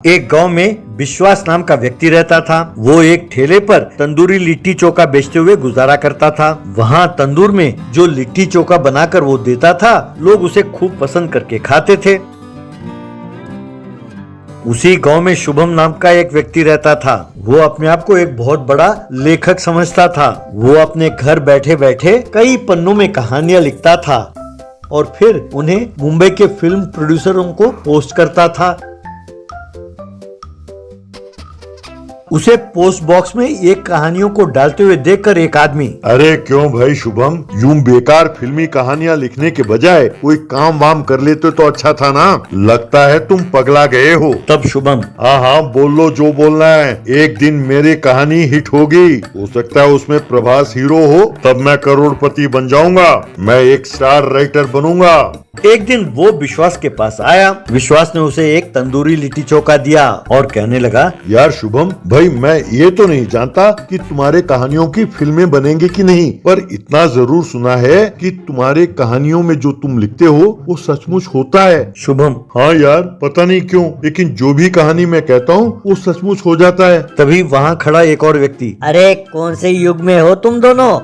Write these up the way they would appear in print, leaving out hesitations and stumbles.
एक गांव में विश्वास नाम का व्यक्ति रहता था। वो एक ठेले पर तंदूरी लिट्टी चोखा बेचते हुए गुजारा करता था। वहाँ तंदूर में जो लिट्टी चोखा बनाकर वो देता था, लोग उसे खूब पसंद करके खाते थे। उसी गांव में शुभम नाम का एक व्यक्ति रहता था। वो अपने आप को एक बहुत बड़ा लेखक समझता था। वो अपने घर बैठे बैठे कई पन्नों में कहानियां लिखता था और फिर उन्हें मुंबई के फिल्म प्रोड्यूसरों को पोस्ट करता था। उसे पोस्ट बॉक्स में ये कहानियों को डालते हुए देखकर एक आदमी, अरे क्यों भाई शुभम, यूं बेकार फिल्मी कहानियां लिखने के बजाय कोई काम वाम कर लेते तो अच्छा था ना। लगता है तुम पगला गए हो। तब शुभम, हाँ हाँ बोल लो जो बोलना है। एक दिन मेरी कहानी हिट होगी, हो सकता है उसमें प्रभास हीरो हो, तब मैं करोड़पति बन जाऊंगा। मैं एक स्टार राइटर बनूंगा। एक दिन वो विश्वास के पास आया। विश्वास ने उसे एक तंदूरी लिट्टी चोखा दिया और कहने लगा, यार शुभम भाई, मैं ये तो नहीं जानता कि तुम्हारे कहानियों की फिल्में बनेंगी कि नहीं, पर इतना जरूर सुना है कि तुम्हारे कहानियों में जो तुम लिखते हो वो सचमुच होता है। शुभम, हाँ यार पता नहीं क्यों, लेकिन जो भी कहानी मैं कहता हूँ वो सचमुच हो जाता है। तभी वहाँ खड़ा एक और व्यक्ति, अरे कौन से युग में हो तुम दोनों?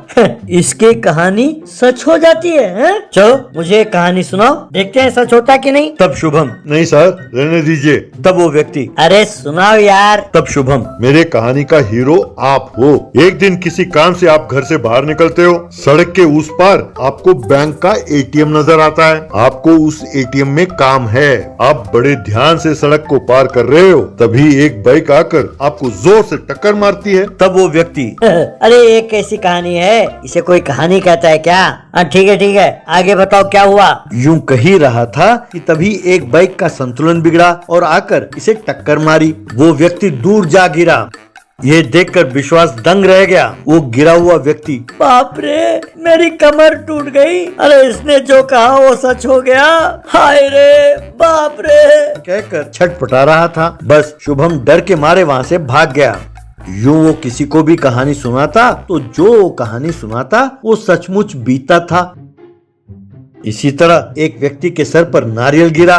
इसकी कहानी सच हो जाती है? चलो मुझे एक कहानी सुनाओ, देखते हैं सच होता कि नहीं। तब शुभम, नहीं सर रहने दीजिए। तब वो व्यक्ति, अरे सुनाओ यार। तब शुभम, मेरे कहानी का हीरो आप हो। एक दिन किसी काम से आप घर से बाहर निकलते हो। सड़क के उस पार आपको बैंक का एटीएम नजर आता है। आपको उस एटीएम में काम है। आप बड़े ध्यान से सड़क को पार कर रहे हो, तभी एक बाइक आकर आपको जोर से टक्कर मारती है। तब वो व्यक्ति, अरे ये कैसी कहानी है? इसे कोई कहानी कहता है क्या? ठीक है, आगे बताओ क्या हुआ। यूं कह ही रहा था कि तभी एक बाइक का संतुलन बिगड़ा और आकर इसे टक्कर मारी। वो व्यक्ति दूर जा गिरा। ये देखकर विश्वास दंग रह गया। वो गिरा हुआ व्यक्ति, बाप रे, मेरी कमर टूट गई। अरे इसने जो कहा वो सच हो गया। हाय रे बाप रे कहकर छटपटा रहा था। बस शुभम डर के मारे वहाँ से भाग गया। यूं वो किसी को भी कहानी सुनाता तो जो कहानी सुनाता वो सचमुच बीतता था। इसी तरह एक व्यक्ति के सर पर नारियल गिरा।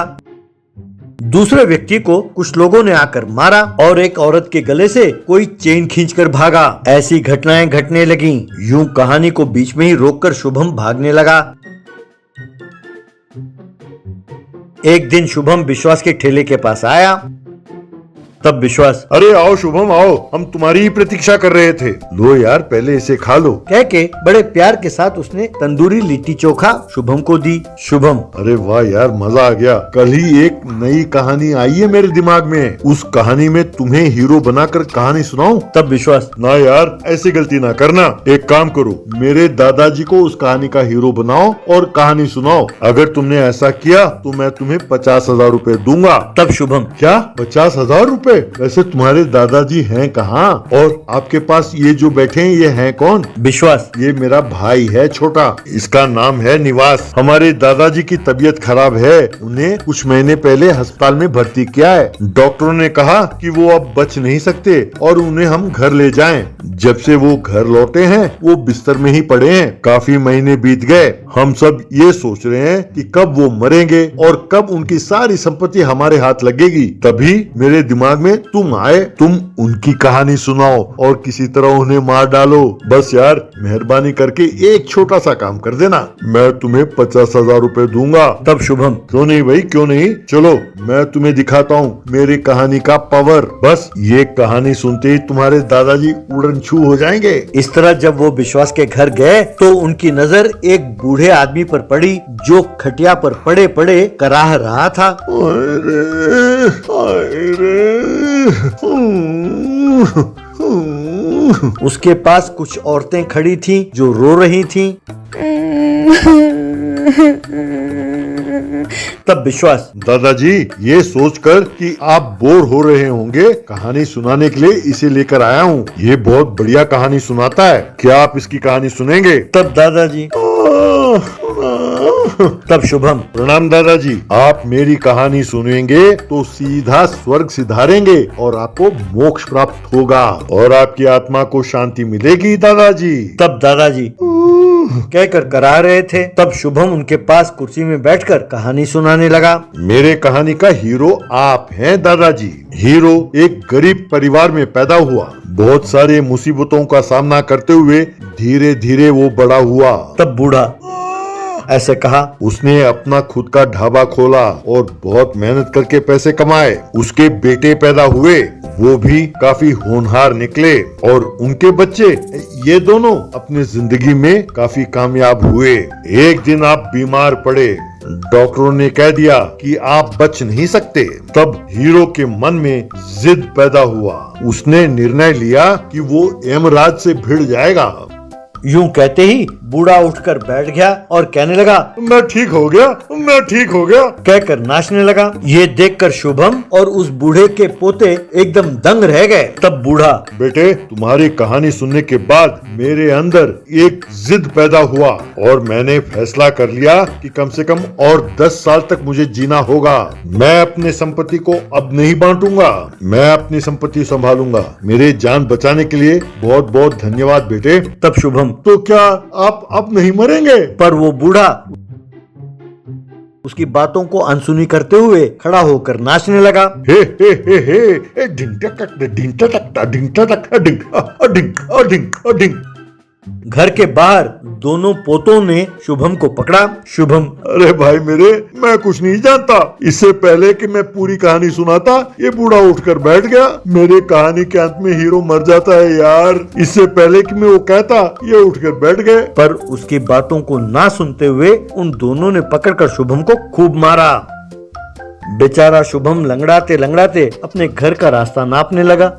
दूसरे व्यक्ति को कुछ लोगों ने आकर मारा और एक औरत के गले से कोई चेन खींचकर भागा। ऐसी घटनाएं घटने लगीं। यूं कहानी को बीच में ही रोककर शुभम भागने लगा। एक दिन शुभम विश्वास के ठेले के पास आया। तब विश्वास, अरे आओ शुभम आओ, हम तुम्हारी ही प्रतीक्षा कर रहे थे। लो यार पहले इसे खा लो, कह के बड़े प्यार के साथ उसने तंदूरी लिट्टी चोखा शुभम को दी। शुभम, अरे वाह यार मजा आ गया। कल ही एक नई कहानी आई है मेरे दिमाग में। उस कहानी में तुम्हें हीरो बनाकर कहानी सुनाऊं? तब विश्वास, ना यार ऐसी गलती ना करना। एक काम करो, मेरे दादाजी को उस कहानी का हीरो बनाओ और कहानी सुनाओ। अगर तुमने ऐसा किया तो मैं तुम्हें 50,000 रूपए दूंगा। तब शुभम, क्या 50,000 रूपए? वैसे तुम्हारे दादाजी हैं कहाँ? और आपके पास ये जो बैठे हैं ये हैं कौन? विश्वास, ये मेरा भाई है छोटा, इसका नाम है निवास। हमारे दादाजी की तबीयत खराब है, उन्हें कुछ महीने पहले अस्पताल में भर्ती किया है। डॉक्टरों ने कहा कि वो अब बच नहीं सकते और उन्हें हम घर ले जाएं। जब से वो घर लौटे हैं वो बिस्तर में ही पड़े हैं। काफी महीने बीत गए। हम सब ये सोच रहे हैं कि कब वो मरेंगे और कब उनकी सारी संपत्ति हमारे हाथ लगेगी। तभी मेरे दिमाग में तुम आए। तुम उनकी कहानी सुनाओ और किसी तरह उन्हें मार डालो। बस यार मेहरबानी करके एक छोटा सा काम कर देना। मैं तुम्हें 50,000 रूपए दूंगा। तब शुभम, क्यों नहीं भाई क्यों नहीं, चलो मैं तुम्हें दिखाता हूँ मेरी कहानी का पावर। बस ये कहानी सुनते ही तुम्हारे दादाजी उड़न छू हो जाएंगे। इस तरह जब वो विश्वास के घर गए तो उनकी नजर एक बूढ़े आदमी पर पड़ी जो खटिया पर पड़े पड़े कराह रहा था। उसके पास कुछ औरतें खड़ी थीं जो रो रही थीं। तब विश्वास, दादाजी ये सोचकर कि आप बोर हो रहे होंगे, कहानी सुनाने के लिए इसे लेकर आया हूँ। ये बहुत बढ़िया कहानी सुनाता है, क्या आप इसकी कहानी सुनेंगे? तब दादाजी, तब शुभम, प्रणाम दादाजी। आप मेरी कहानी सुनेंगे तो सीधा स्वर्ग सिधारेंगे और आपको मोक्ष प्राप्त होगा और आपकी आत्मा को शांति मिलेगी दादाजी। तब दादाजी, कहकर करा रहे थे। तब शुभम उनके पास कुर्सी में बैठकर कहानी सुनाने लगा। मेरे कहानी का हीरो आप हैं दादाजी। हीरो एक गरीब परिवार में पैदा हुआ। बहुत सारे मुसीबतों का सामना करते हुए धीरे धीरे वो बड़ा हुआ। तब बूढ़ा ऐसे कहा। उसने अपना खुद का ढाबा खोला और बहुत मेहनत करके पैसे कमाए। उसके बेटे पैदा हुए, वो भी काफी होनहार निकले और उनके बच्चे, ये दोनों अपनी जिंदगी में काफी कामयाब हुए। एक दिन आप बीमार पड़े, डॉक्टरों ने कह दिया कि आप बच नहीं सकते। तब हीरो के मन में जिद पैदा हुआ। उसने निर्णय लिया कि वो यमराज से भिड़ जाएगा। यूं कहते ही बूढ़ा उठकर बैठ गया और कहने लगा, मैं ठीक हो गया, मैं ठीक हो गया, कहकर नाचने लगा। ये देखकर शुभम और उस बूढ़े के पोते एकदम दंग रह गए। तब बूढ़ा, बेटे तुम्हारी कहानी सुनने के बाद मेरे अंदर एक जिद पैदा हुआ और मैंने फैसला कर लिया कि कम से कम और 10 साल तक मुझे जीना होगा। मैं अपने संपत्ति को अब नहीं बांटूंगा, मैं अपनी संपत्ति संभालूंगा। मेरे जान बचाने के लिए बहुत बहुत धन्यवाद बेटे। तब शुभम, तो क्या आप अब नहीं मरेंगे? पर वो बूढ़ा उसकी बातों को अनसुनी करते हुए खड़ा होकर नाचने लगा। हे हे हे हे ढिंग टक टक ढिंग टक टक ढिंग टक टक ढिंग ढिंग ढिंग ढिंग। घर के बाहर दोनों पोतों ने शुभम को पकड़ा। शुभम, अरे भाई मेरे, मैं कुछ नहीं जानता। इससे पहले कि मैं पूरी कहानी सुनाता, ये बूढ़ा उठकर बैठ गया। मेरे कहानी के अंत में हीरो मर जाता है यार। इससे पहले कि मैं वो कहता, ये उठकर बैठ गए। पर उसकी बातों को ना सुनते हुए उन दोनों ने पकड़कर शुभम को खूब मारा। बेचारा शुभम लंगड़ाते लंगड़ाते अपने घर का रास्ता नापने लगा।